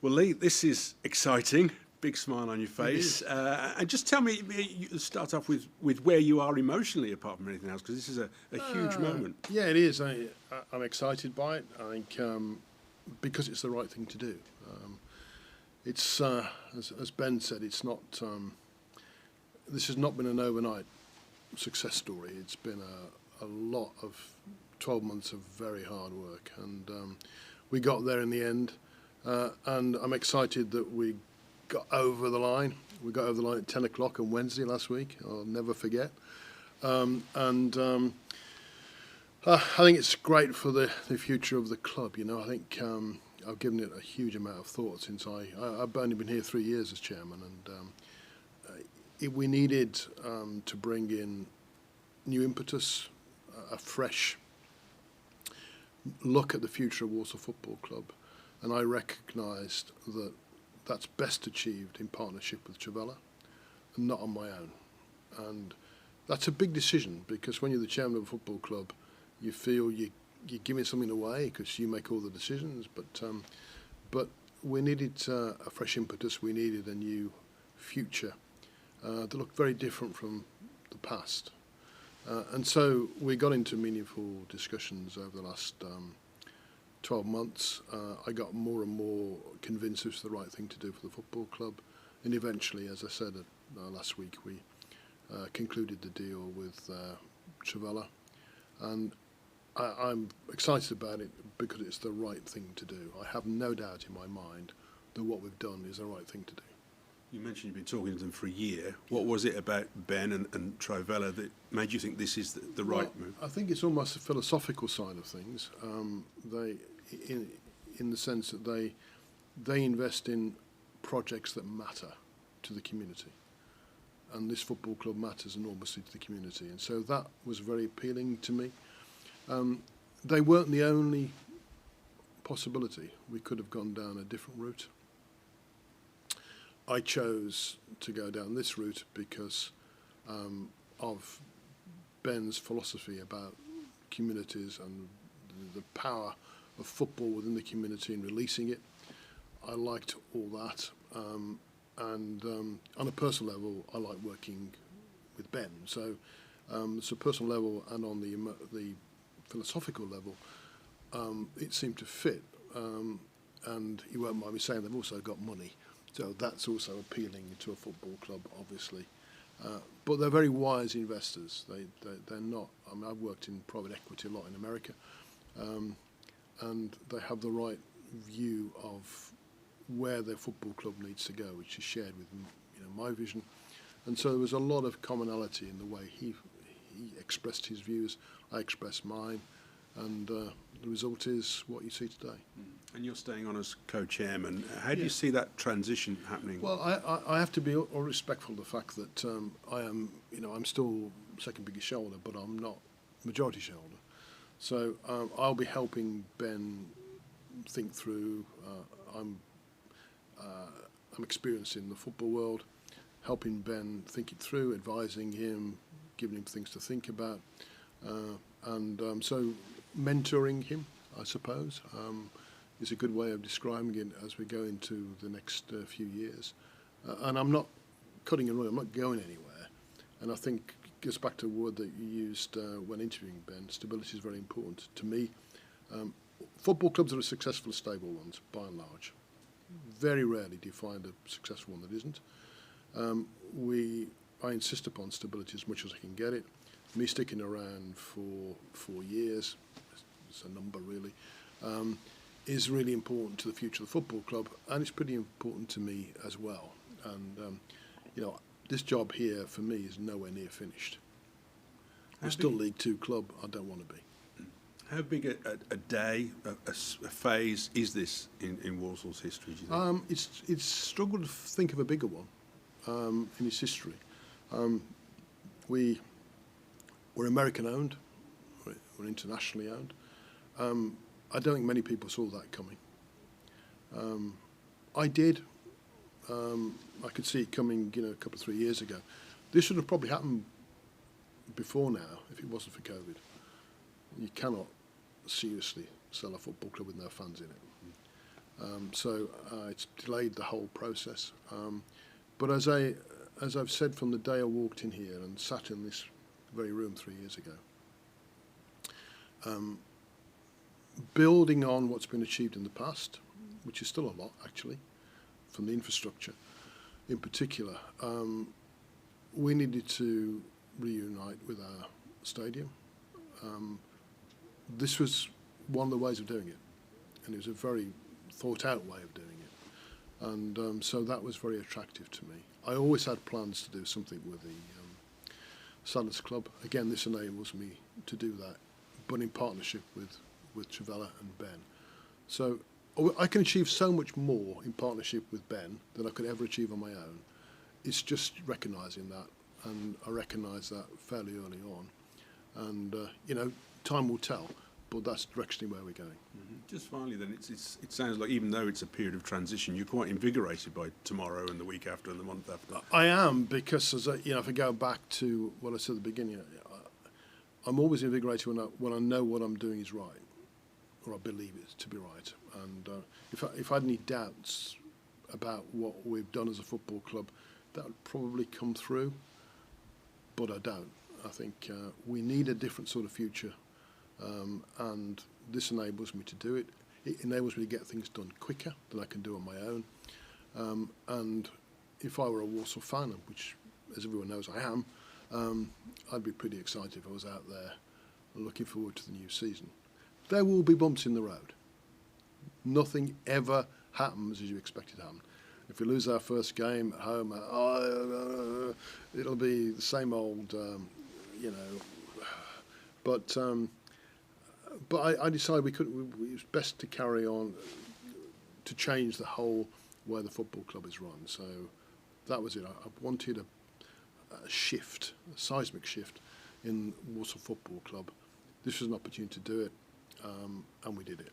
Well, Leigh, this is exciting. Big smile on your face. And just tell me, you start off with where you are emotionally, apart from anything else, because this is a huge moment. Yeah, it is. I'm excited by it. I think because it's the right thing to do. It's as Ben said, it's not. This has not been an overnight success story. It's been a lot of 12 months of very hard work, and we got there in the end. And I'm excited that we got over the line. We got over the line at 10 o'clock on Wednesday last week. I'll never forget. I think it's great for the future of the club. You know, I think I've given it a huge amount of thought since I've only been here 3 years as chairman, and we needed to bring in new impetus, a fresh look at the future of Walsall Football Club, and I recognised that that's best achieved in partnership with Trivela and not on my own. And that's a big decision, because when you're the chairman of a football club, you feel you're giving something away because you make all the decisions. But we needed a fresh impetus. We needed a new future that looked very different from the past. And so we got into meaningful discussions over the last 12 months. I got more and more convinced it was the right thing to do for the football club. And eventually, as I said last week, we concluded the deal with Trivela. And I'm excited about it because it's the right thing to do. I have no doubt in my mind that what we've done is the right thing to do. You mentioned you've been talking to them for a year. What was it about Ben and Trivela that made you think this is the right move? I think it's almost a philosophical side of things. In the sense that they invest in projects that matter to the community, and this football club matters enormously to the community, and so that was very appealing to me. They weren't the only possibility. We could have gone down a different route. I chose to go down this route because of Ben's philosophy about communities and the power of football within the community and releasing it. I liked all that, and on a personal level, I like working with Ben. So, it's a personal level, and on the philosophical level, it seemed to fit. And you won't mind me saying they've also got money. So that's also appealing to a football club, obviously. But they're very wise investors. They're not. I mean, I've worked in private equity a lot in America, and they have the right view of where their football club needs to go, which is shared with my vision. And so there was a lot of commonality in the way he expressed his views, I expressed mine, and the result is what you see today. And you're staying on as co-chairman. How do you see that transition happening? Well, I have to be all respectful of the fact that I'm still second biggest shareholder, but I'm not majority shareholder. So I'll be helping Ben think through. I'm experienced in the football world, helping Ben think it through, advising him, giving him things to think about, and so mentoring him, I suppose, is a good way of describing it as we go into the next few years. And I'm not cutting and running, I'm not going anywhere. And I think it goes back to a word that you used when interviewing Ben. Stability is very important to me. Football clubs that are successful are stable ones, by and large. Very rarely do you find a successful one that isn't. I insist upon stability as much as I can get it. Me sticking around for 4 years, it's a number really, is really important to the future of the football club, and it's pretty important to me as well. And this job here for me is nowhere near finished. We're still League Two club. I don't want to be. How big a day, a phase is this in Walsall's history, do you think? It's struggled to think of a bigger one in its history. We're American owned, we're internationally owned. I don't think many people saw that coming. I did. I could see it coming, a couple of 3 years ago. This should have probably happened before now if it wasn't for COVID. You cannot seriously sell a football club with no fans in it. It's delayed the whole process. But as I've said from the day I walked in here and sat in this very room 3 years ago, building on what's been achieved in the past, which is still a lot actually, from the infrastructure in particular, we needed to reunite with our stadium. This was one of the ways of doing it, and it was a very thought out way of doing it, and so that was very attractive to me. I always had plans to do something with the Saddlers Club. Again, this enables me to do that, but in partnership with Trivela and Ben. So I can achieve so much more in partnership with Ben than I could ever achieve on my own. It's just recognising that, and I recognise that fairly early on. And, time will tell, but that's directionally where we're going. Mm-hmm. Just finally then, it sounds like even though it's a period of transition, you're quite invigorated by tomorrow and the week after and the month after. I am, because if I go back to what I said at the beginning, I'm always invigorated when I know what I'm doing is right, or I believe it to be right. And if I had any doubts about what we've done as a football club, that would probably come through, but I don't. I think we need a different sort of future, and this enables me to do it. It enables me to get things done quicker than I can do on my own. And if I were a Walsall fan, which, as everyone knows, I am, I'd be pretty excited if I was out there looking forward to the new season. There will be bumps in the road. Nothing ever happens as you expect it to happen. If we lose our first game at home, it'll be the same old, But I decided it was best to carry on, to change the whole way the football club is run. So that was it. I wanted a shift, a seismic shift in Walsall Football Club. This was an opportunity to do it, and we did it.